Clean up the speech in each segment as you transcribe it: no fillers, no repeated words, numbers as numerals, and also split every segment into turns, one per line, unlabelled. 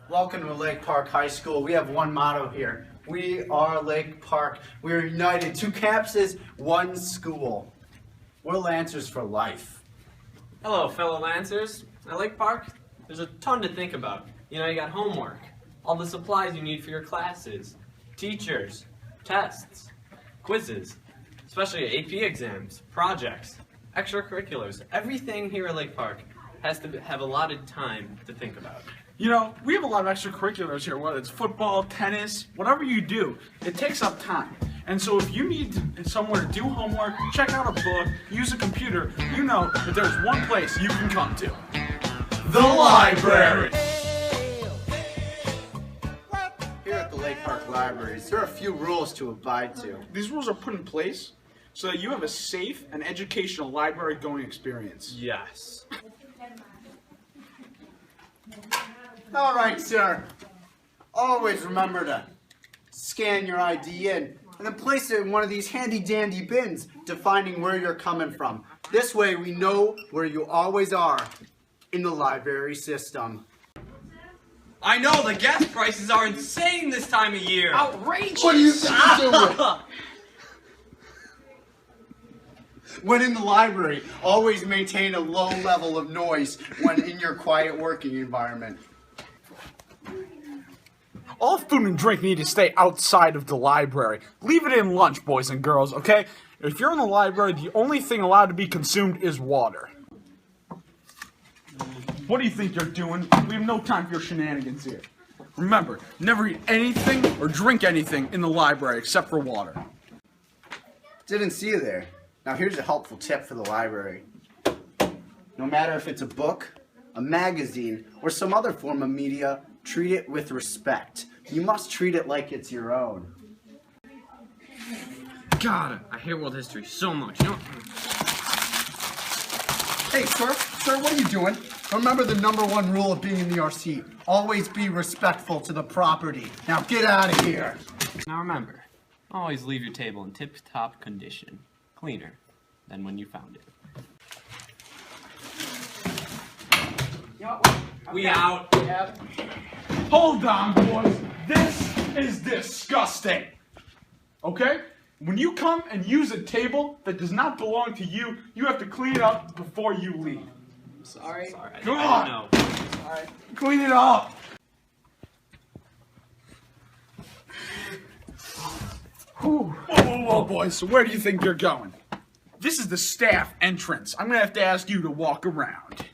Welcome to Lake Park High School. We have one motto here. We are Lake Park. We are united. 2 campuses, 1 school. We're Lancers for life.
Hello, fellow Lancers. At Lake Park, there's a ton to think about. You know, you got homework, all the supplies you need for your classes, teachers, tests, quizzes, especially AP exams, projects, extracurriculars. Everything here at Lake Park has to have allotted time to think about.
You know, we have a lot of extracurriculars here, whether it's football, tennis, whatever you do, it takes up time. And so if you need somewhere to do homework, check out a book, use a computer, you know that there's one place you can come to. The library!
Here at the Lake Park Libraries, there are a few rules to abide to.
These rules are put in place so that you have a safe and educational library going experience.
Yes.
All right, sir. Always remember to scan your ID in and then place it in one of these handy-dandy bins defining where you're coming from. This way we know where you always are in the library system.
I know, the gas prices are insane this time of year.
Outrageous!
What do you think you're doing? When in the library, always maintain a low level of noise when in your quiet working environment.
All food and drink need to stay outside of the library. Leave it in lunch, boys and girls, okay? If you're in the library, the only thing allowed to be consumed is water. What do you think you're doing? We have no time for your shenanigans here. Remember, never eat anything or drink anything in the library except for water.
Didn't see you there. Now here's a helpful tip for the library. No matter if it's a book, a magazine, or some other form of media, treat it with respect. You must treat it like it's your own.
God, I hate world history so much. You know?
Hey, sir, what are you doing? Remember the #1 rule of being in the RC. Always be respectful to the property. Now get out of here.
Now remember, always leave your table in tip-top condition. Cleaner than when you found it. We out.
Yep.
Hold on, boys. This is disgusting. Okay? When you come and use a table that does not belong to you, you have to clean it up before you leave.
Sorry. I
Come
didn't
on.
know.
Alright.
Clean it up. Whoa, boys. So where do you think you're going? This is the staff entrance. I'm going to have to ask you to walk around.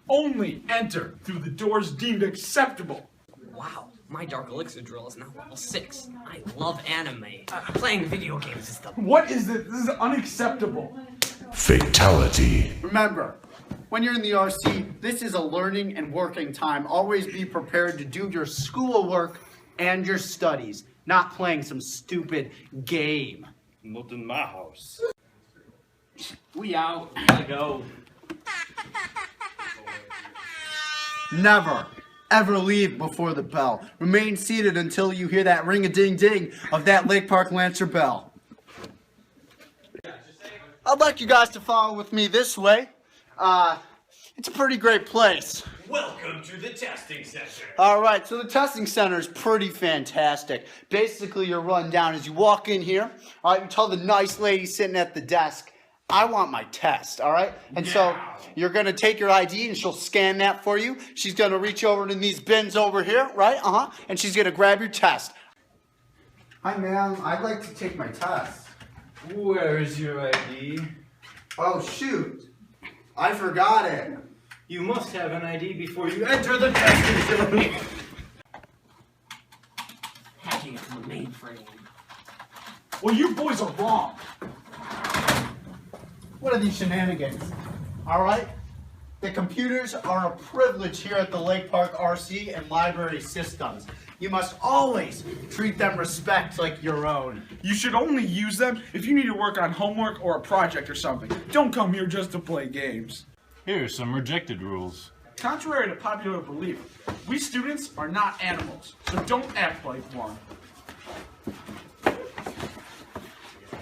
Only enter through the doors deemed acceptable.
Wow, my Dark Elixir drill is now level 6. I love anime. Playing video games is the...
What is this? This is unacceptable.
Fatality.
Remember, when you're in the RC, this is a learning and working time. Always be prepared to do your schoolwork and your studies, not playing some stupid game.
Not in my house.
We out. Gotta go.
Never, ever leave before the bell. Remain seated until you hear that ring-a-ding-ding of that Lake Park Lancer bell. I'd like you guys to follow with me this way. It's a pretty great place.
Welcome to the testing session.
Alright, so the testing center is pretty fantastic. Basically, your rundown is you walk in here, alright, you tell the nice lady sitting at the desk, I want my test, alright? And so, you're going to take your ID and she'll scan that for you. She's going to reach over in these bins over here, right? And she's going to grab your test. Hi, ma'am. I'd like to take my test.
Where is your ID?
Oh, shoot. I forgot it.
You must have an ID before you enter the testing facility.
Hacking from the mainframe.
Well, you boys are wrong.
What are these shenanigans? Alright? The computers are a privilege here at the Lake Park RC and library systems. You must always treat them respect like your own.
You should only use them if you need to work on homework or a project or something. Don't come here just to play games.
Here are some rejected rules.
Contrary to popular belief, we students are not animals, so don't act like one.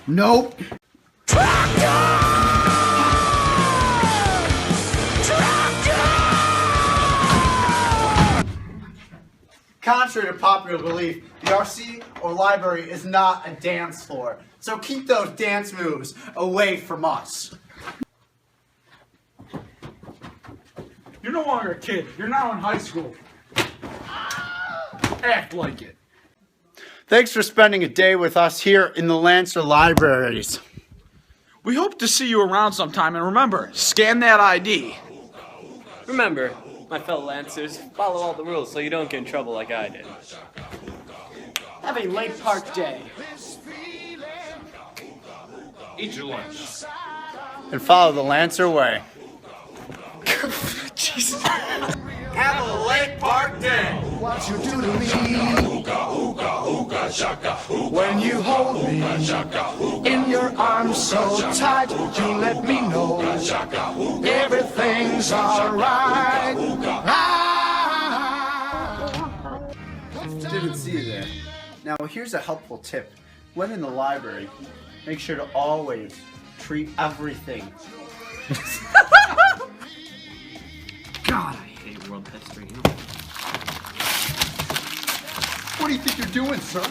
Nope. contrary to popular belief, the RC or library is not a dance floor. So keep those dance moves away from us.
You're no longer a kid. You're now in high school. Act like it.
Thanks for spending a day with us here in the Lancer Libraries.
We hope to see you around sometime, and remember, scan that ID.
Remember, my fellow Lancers, follow all the rules so you don't get in trouble like I did.
Have a Lake Park day.
Eat your lunch.
And follow the Lancer way.
Have a Lake Park day!
What you do to me when you hold me in your arms so tight, you let me know everything's alright.
Didn't see you there. Now here's a helpful tip. When in the library, make sure to always treat everything.
God, I hate world history.
What do you think you're doing, sir?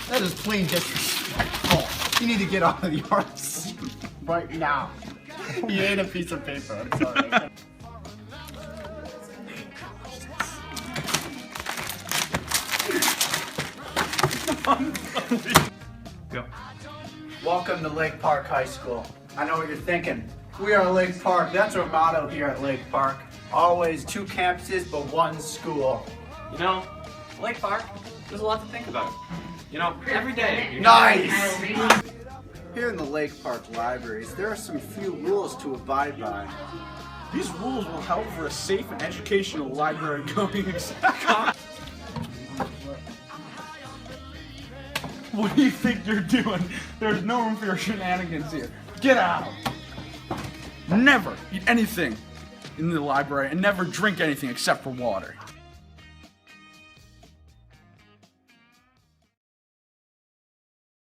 That is plain disrespectful. You need to get out of the RC right now. You ate a piece of paper. I'm sorry.
Go.
Welcome to Lake Park High School. I know what you're thinking. We are Lake Park. That's our motto here at Lake Park. Always 2 campuses, but 1 school.
You know, Lake Park, there's a lot to think about. You know, every day. You're
Nice! Here in the Lake Park libraries, there are some few rules to abide by.
These rules will help for a safe and educational library going. What do you think you're doing? There's no room for your shenanigans here. Get out! Never eat anything in the library and never drink anything except for water.